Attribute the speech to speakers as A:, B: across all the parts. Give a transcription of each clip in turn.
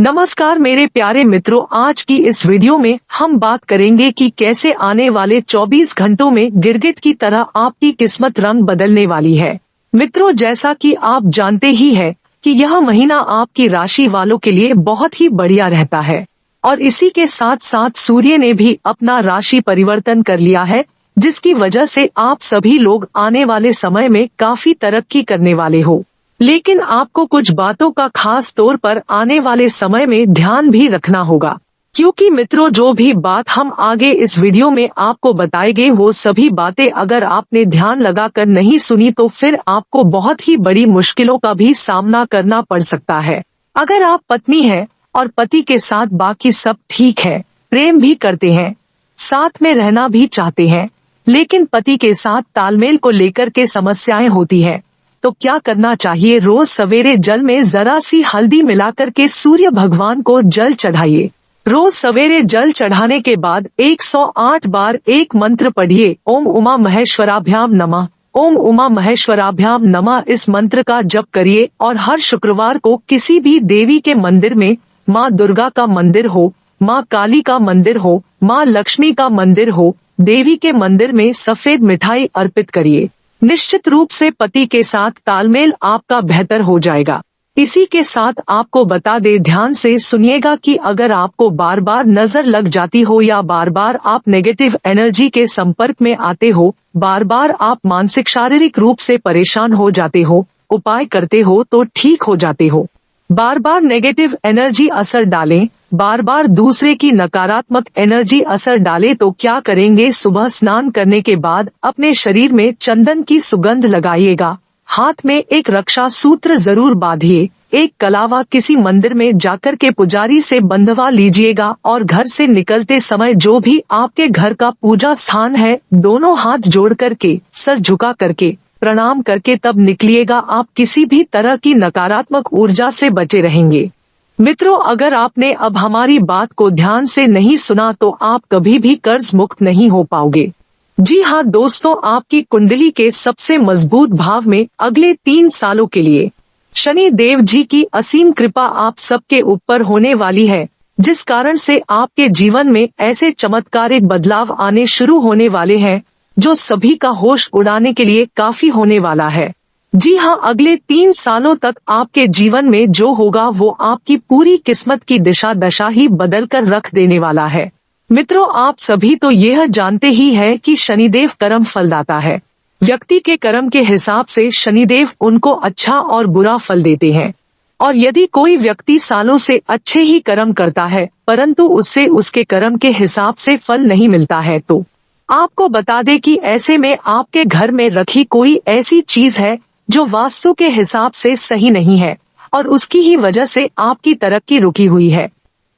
A: नमस्कार मेरे प्यारे मित्रों, आज की इस वीडियो में हम बात करेंगे कि कैसे आने वाले 24 घंटों में गिरगिट की तरह आपकी किस्मत रंग बदलने वाली है। मित्रों, जैसा कि आप जानते ही हैं कि यह महीना आपकी राशि वालों के लिए बहुत ही बढ़िया रहता है और इसी के साथ साथ सूर्य ने भी अपना राशि परिवर्तन कर लिया है, जिसकी वजह से आप सभी लोग आने वाले समय में काफी तरक्की करने वाले हो। लेकिन आपको कुछ बातों का खास तौर पर आने वाले समय में ध्यान भी रखना होगा, क्योंकि मित्रों जो भी बात हम आगे इस वीडियो में आपको बताएंगे वो सभी बातें अगर आपने ध्यान लगाकर नहीं सुनी तो फिर आपको बहुत ही बड़ी मुश्किलों का भी सामना करना पड़ सकता है। अगर आप पत्नी हैं और पति के साथ बाकी सब ठीक है, प्रेम भी करते हैं, साथ में रहना भी चाहते हैं, लेकिन पति के साथ तालमेल को लेकर के समस्याएं होती है, तो क्या करना चाहिए? रोज सवेरे जल में जरा सी हल्दी मिलाकर के सूर्य भगवान को जल चढ़ाइए। रोज सवेरे जल चढ़ाने के बाद 108 बार एक मंत्र पढ़िए, ओम उमा महेश्वराभ्याम नमः, ओम उमा महेश्वराभ्याम नमः। इस मंत्र का जप करिए और हर शुक्रवार को किसी भी देवी के मंदिर में, माँ दुर्गा का मंदिर हो, माँ काली का मंदिर हो, माँ लक्ष्मी का मंदिर हो, देवी के मंदिर में सफेद मिठाई अर्पित करिए। निश्चित रूप से पति के साथ तालमेल आपका बेहतर हो जाएगा। इसी के साथ आपको बता दे, ध्यान से सुनिएगा कि अगर आपको बार बार नजर लग जाती हो या बार बार आप नेगेटिव एनर्जी के संपर्क में आते हो, बार बार आप मानसिक शारीरिक रूप से परेशान हो जाते हो, उपाय करते हो तो ठीक हो जाते हो, बार बार नेगेटिव एनर्जी असर डालें, बार बार दूसरे की नकारात्मक एनर्जी असर डाले, तो क्या करेंगे? सुबह स्नान करने के बाद अपने शरीर में चंदन की सुगंध लगाइएगा, हाथ में एक रक्षा सूत्र जरूर बांधिए, एक कलावा किसी मंदिर में जाकर के पुजारी से बंधवा लीजिएगा और घर से निकलते समय जो भी आपके घर का पूजा स्थान है, दोनों हाथ जोड़ करके, सर झुका करके प्रणाम करके तब निकलिएगा। आप किसी भी तरह की नकारात्मक ऊर्जा से बचे रहेंगे। मित्रों, अगर आपने अब हमारी बात को ध्यान से नहीं सुना तो आप कभी भी कर्ज मुक्त नहीं हो पाओगे। जी हाँ दोस्तों, आपकी कुंडली के सबसे मजबूत भाव में अगले 3 सालों के लिए शनि देव जी की असीम कृपा आप सबके ऊपर होने वाली है, जिस कारण से आपके जीवन में ऐसे चमत्कारिक बदलाव आने शुरू होने वाले हैं जो सभी का होश उड़ाने के लिए काफी होने वाला है। जी हाँ, अगले 3 सालों तक आपके जीवन में जो होगा वो आपकी पूरी किस्मत की दिशा दशा ही बदल कर रख देने वाला है। मित्रों, आप सभी तो यह जानते ही हैं कि शनिदेव कर्म फलदाता है। व्यक्ति के कर्म के हिसाब से शनिदेव उनको अच्छा और बुरा फल देते हैं, और यदि कोई व्यक्ति सालों से अच्छे ही कर्म करता है परंतु उससे उसके कर्म के हिसाब से फल नहीं मिलता है, तो आपको बता दें कि ऐसे में आपके घर में रखी कोई ऐसी चीज है जो वास्तु के हिसाब से सही नहीं है और उसकी ही वजह से आपकी तरक्की रुकी हुई है।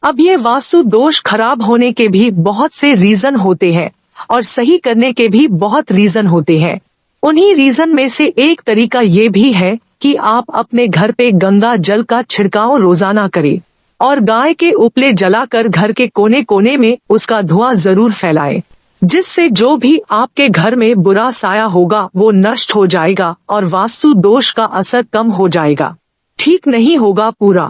A: अब ये वास्तु दोष खराब होने के भी बहुत से रीजन होते हैं और सही करने के भी बहुत रीजन होते हैं। उन्हीं रीजन में से एक तरीका ये भी है कि आप अपने घर पे गंगा जल का छिड़काव रोजाना करें और गाय के उपले जलाकर घर के कोने कोने में उसका धुआं जरूर फैलाएं, जिससे जो भी आपके घर में बुरा साया होगा वो नष्ट हो जाएगा और वास्तु दोष का असर कम हो जाएगा। ठीक नहीं होगा पूरा,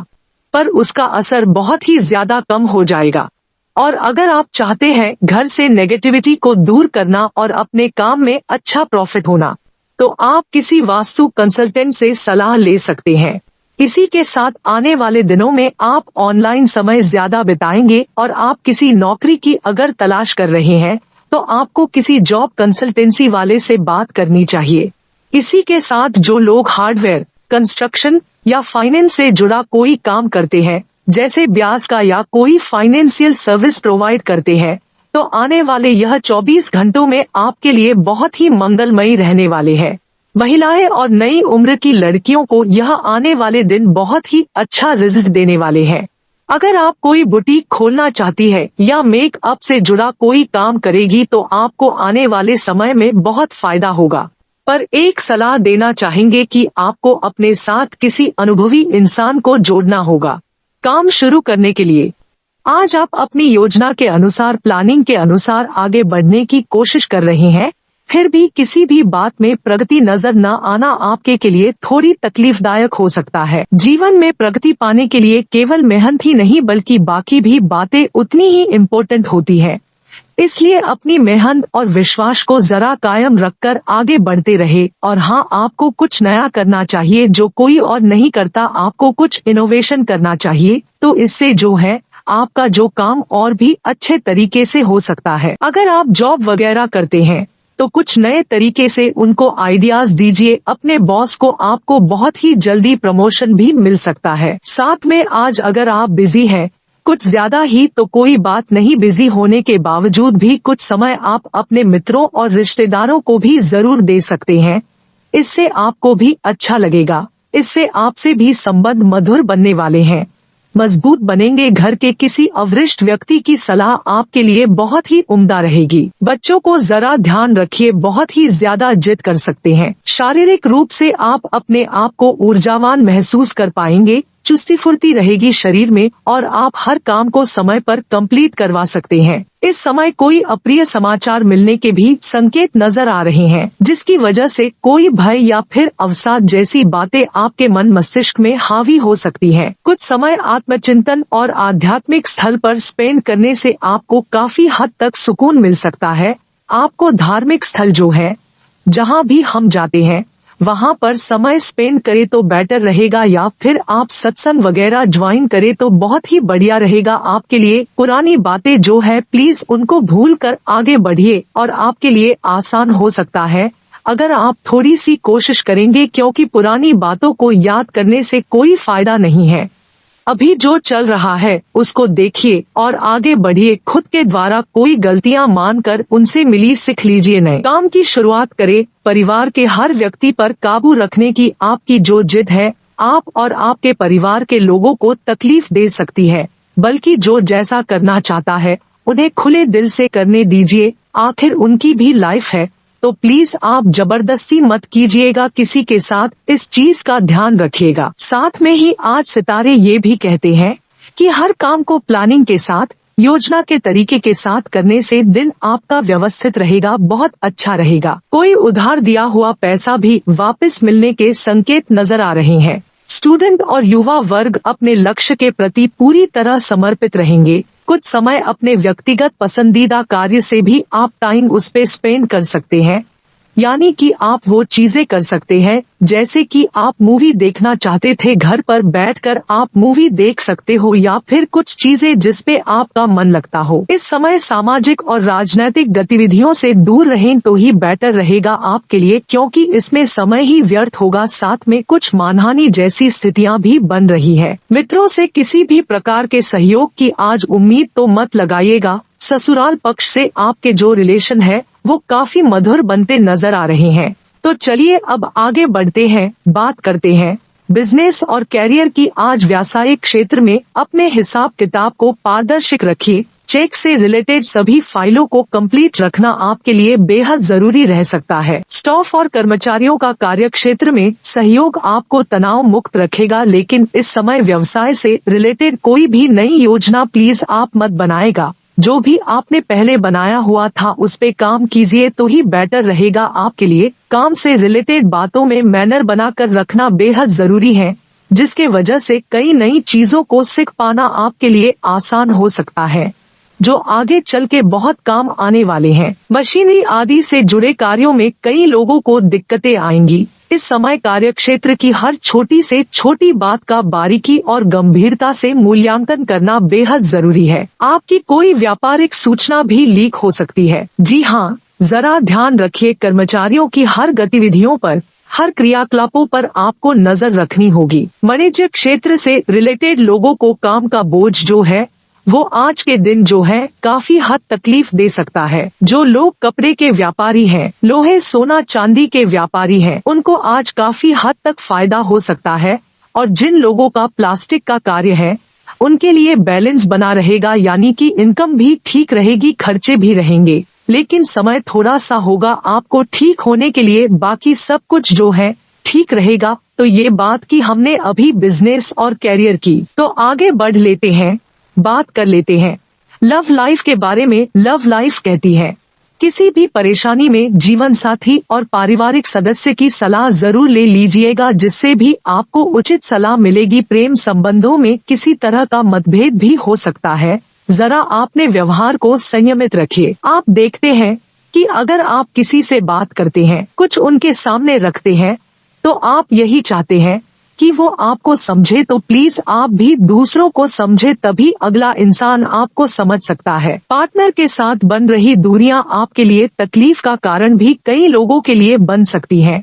A: पर उसका असर बहुत ही ज्यादा कम हो जाएगा। और अगर आप चाहते हैं घर से नेगेटिविटी को दूर करना और अपने काम में अच्छा प्रॉफिट होना, तो आप किसी वास्तु कंसल्टेंट से सलाह ले सकते हैं। इसी के साथ आने वाले दिनों में आप ऑनलाइन समय ज्यादा बिताएंगे और आप किसी नौकरी की अगर तलाश कर रहे हैं तो आपको किसी जॉब कंसल्टेंसी वाले से बात करनी चाहिए। इसी के साथ जो लोग हार्डवेयर, कंस्ट्रक्शन या फाइनेंस से जुड़ा कोई काम करते हैं, जैसे ब्याज का या कोई फाइनेंशियल सर्विस प्रोवाइड करते हैं, तो आने वाले यह 24 घंटों में आपके लिए बहुत ही मंगलमयी रहने वाले हैं। महिलाएं और नई उम्र की लड़कियों को यह आने वाले दिन बहुत ही अच्छा रिजल्ट देने वाले हैं। अगर आप कोई बुटीक खोलना चाहती है या मेकअप से जुड़ा कोई काम करेगी तो आपको आने वाले समय में बहुत फायदा होगा, पर एक सलाह देना चाहेंगे कि आपको अपने साथ किसी अनुभवी इंसान को जोड़ना होगा काम शुरू करने के लिए। आज आप अपनी योजना के अनुसार, प्लानिंग के अनुसार आगे बढ़ने की कोशिश कर रहे हैं, फिर भी किसी भी बात में प्रगति नजर न आना आपके के लिए थोड़ी तकलीफदायक हो सकता है। जीवन में प्रगति पाने के लिए केवल मेहनत ही नहीं बल्कि बाकी भी बातें उतनी ही इम्पोर्टेंट होती है। इसलिए अपनी मेहनत और विश्वास को जरा कायम रखकर आगे बढ़ते रहे। और हाँ, आपको कुछ नया करना चाहिए जो कोई और नहीं करता। आपको कुछ इनोवेशन करना चाहिए, तो इससे जो है आपका जो काम और भी अच्छे तरीके से हो सकता है। अगर आप जॉब वगैरह करते हैं तो कुछ नए तरीके से उनको आइडियाज दीजिए अपने बॉस को, आपको बहुत ही जल्दी प्रमोशन भी मिल सकता है। साथ में आज अगर आप बिजी हैं कुछ ज्यादा ही तो कोई बात नहीं, बिजी होने के बावजूद भी कुछ समय आप अपने मित्रों और रिश्तेदारों को भी जरूर दे सकते हैं। इससे आपको भी अच्छा लगेगा, इससे आपसे भी संबंध मधुर बनने वाले हैं, मजबूत बनेंगे। घर के किसी अवरिष्ठ व्यक्ति की सलाह आपके लिए बहुत ही उम्दा रहेगी। बच्चों को जरा ध्यान रखिए, बहुत ही ज्यादा जिद कर सकते हैं। शारीरिक रूप से आप अपने आप को ऊर्जावान महसूस कर पाएंगे, चुस्ती फुर्ती रहेगी शरीर में और आप हर काम को समय पर कंप्लीट करवा सकते हैं। इस समय कोई अप्रिय समाचार मिलने के भी संकेत नजर आ रहे हैं, जिसकी वजह से कोई भय या फिर अवसाद जैसी बातें आपके मन मस्तिष्क में हावी हो सकती हैं। कुछ समय आत्मचिंतन और आध्यात्मिक स्थल पर स्पेंड करने से आपको काफी हद तक सुकून मिल सकता है। आपको धार्मिक स्थल जो है जहाँ भी हम जाते हैं वहाँ पर समय स्पेंड करे तो बेटर रहेगा, या फिर आप सत्संग वगैरह ज्वाइन करे तो बहुत ही बढ़िया रहेगा आपके लिए। पुरानी बातें जो है प्लीज उनको भूल कर आगे बढ़िए और आपके लिए आसान हो सकता है अगर आप थोड़ी सी कोशिश करेंगे, क्योंकि पुरानी बातों को याद करने से कोई फायदा नहीं है। अभी जो चल रहा है उसको देखिए और आगे बढ़िए। खुद के द्वारा कोई गलतियां मानकर उनसे मिली सीख लीजिए, नए काम की शुरुआत करे। परिवार के हर व्यक्ति पर काबू रखने की आपकी जो जिद है आप और आपके परिवार के लोगों को तकलीफ दे सकती है, बल्कि जो जैसा करना चाहता है उन्हें खुले दिल से करने दीजिए। आखिर उनकी भी लाइफ है, तो प्लीज आप जबरदस्ती मत कीजिएगा किसी के साथ, इस चीज का ध्यान रखिएगा। साथ में ही आज सितारे ये भी कहते हैं कि हर काम को प्लानिंग के साथ, योजना के तरीके के साथ करने से दिन आपका व्यवस्थित रहेगा, बहुत अच्छा रहेगा। कोई उधार दिया हुआ पैसा भी वापस मिलने के संकेत नजर आ रहे हैं। स्टूडेंट और युवा वर्ग अपने लक्ष्य के प्रति पूरी तरह समर्पित रहेंगे। कुछ समय अपने व्यक्तिगत पसंदीदा कार्य से भी आप टाइम उस पे स्पेंड कर सकते हैं, यानी कि आप वो चीजें कर सकते हैं जैसे कि आप मूवी देखना चाहते थे, घर पर बैठकर आप मूवी देख सकते हो, या फिर कुछ चीजें जिसपे आपका मन लगता हो। इस समय सामाजिक और राजनीतिक गतिविधियों से दूर रहें तो ही बेटर रहेगा आपके लिए, क्योंकि इसमें समय ही व्यर्थ होगा। साथ में कुछ मानहानि जैसी स्थितियां भी बन रही है। मित्रों से किसी भी प्रकार के सहयोग की आज उम्मीद तो मत लगाइएगा। ससुराल पक्ष से आपके जो रिलेशन है वो काफी मधुर बनते नजर आ रहे हैं। तो चलिए अब आगे बढ़ते हैं, बात करते हैं बिजनेस और कैरियर की। आज व्यावसायिक क्षेत्र में अपने हिसाब किताब को पारदर्शिक रखिए। चेक से रिलेटेड सभी फाइलों को कंप्लीट रखना आपके लिए बेहद जरूरी रह सकता है। स्टाफ और कर्मचारियों का कार्य क्षेत्र में सहयोग आपको तनाव मुक्त रखेगा, लेकिन इस समय व्यवसाय से रिलेटेड कोई भी नई योजना प्लीज आप मत बनाएगा। जो भी आपने पहले बनाया हुआ था उस पे काम कीजिए तो ही बेटर रहेगा आपके लिए। काम से रिलेटेड बातों में मैनर बनाकर रखना बेहद जरूरी है, जिसके वजह से कई नई चीजों को सीख पाना आपके लिए आसान हो सकता है, जो आगे चल के बहुत काम आने वाले हैं। मशीनरी आदि से जुड़े कार्यों में कई लोगों को दिक्कतें आएंगी। इस समय कार्यक्षेत्र की हर छोटी से छोटी बात का बारीकी और गंभीरता से मूल्यांकन करना बेहद जरूरी है। आपकी कोई व्यापारिक सूचना भी लीक हो सकती है। जी हाँ, जरा ध्यान रखिए। कर्मचारियों की हर गतिविधियों पर, हर क्रियाकलापों पर आपको नजर रखनी होगी। वाणिज्य क्षेत्र से रिलेटेड लोगों को काम का बोझ जो है वो आज के दिन जो है काफी हद तकलीफ दे सकता है। जो लोग कपड़े के व्यापारी हैं, लोहे सोना चांदी के व्यापारी हैं, उनको आज काफी हद तक फायदा हो सकता है। और जिन लोगों का प्लास्टिक का कार्य है उनके लिए बैलेंस बना रहेगा, यानी कि इनकम भी ठीक रहेगी, खर्चे भी रहेंगे, लेकिन समय थोड़ा सा होगा आपको ठीक होने के लिए। बाकी सब कुछ जो है ठीक रहेगा। तो ये बात की हमने अभी बिजनेस और कैरियर की, तो आगे बढ़ लेते हैं, बात कर लेते हैं लव लाइफ के बारे में। लव लाइफ कहती है किसी भी परेशानी में जीवन साथी और पारिवारिक सदस्य की सलाह जरूर ले लीजिएगा, जिससे भी आपको उचित सलाह मिलेगी। प्रेम संबंधों में किसी तरह का मतभेद भी हो सकता है, जरा अपने व्यवहार को संयमित रखिए। आप देखते हैं कि अगर आप किसी से बात करते हैं, कुछ उनके सामने रखते हैं, तो आप यही चाहते हैं कि वो आपको समझे, तो प्लीज आप भी दूसरों को समझे, तभी अगला इंसान आपको समझ सकता है। पार्टनर के साथ बन रही दूरियां आपके लिए तकलीफ का कारण भी कई लोगों के लिए बन सकती हैं।